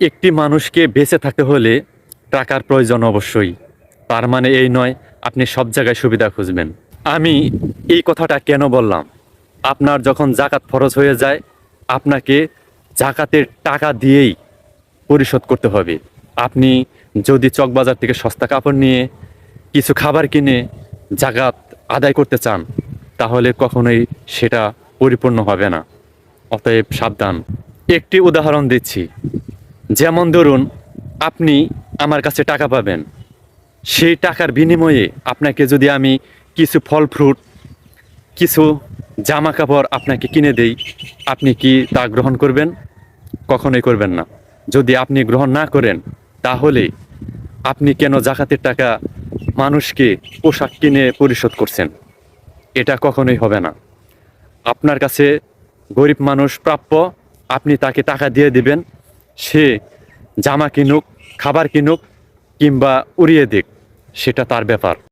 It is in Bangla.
একটি মানুষকে বেঁচে থাকতে হলে টাকার প্রয়োজন অবশ্যই। তার মানে এই নয় আপনি সব জায়গায় সুবিধা খুঁজবেন। আমি এই কথাটা কেন বললাম? আপনার যখন জাকাত ফরজ হয়ে যায়, আপনাকে জাকাতের টাকা দিয়েই পরিশোধ করতে হবে। আপনি যদি চকবাজার থেকে সস্তা কাপড় নিয়ে কিছু খাবার কিনে জাকাত আদায় করতে চান, তাহলে কখনোই সেটা পরিপূর্ণ হবে না। অতএব সাবধান। একটি উদাহরণ দিচ্ছি। যেমন ধরুন, আপনি আমার কাছে টাকা পাবেন, সেই টাকার বিনিময়ে আপনাকে যদি আমি কিছু ফল ফ্রুট, কিছু জামা কাপড় আপনাকে কিনে দেই, আপনি কি তা গ্রহণ করবেন? কখনোই করবেন না। যদি আপনি গ্রহণ না করেন, তাহলে আপনি কেন জাকাতের টাকা মানুষকে পোশাক কিনে পরিশোধ করছেন? এটা কখনোই হবে না। আপনার কাছে গরিব মানুষ প্রাপ্য, আপনি তাকে টাকা দিয়ে দিবেন, সে জামা কিনুক, খাবার কিনুক কিংবা উড়িয়ে দিক, সেটা তার ব্যাপার।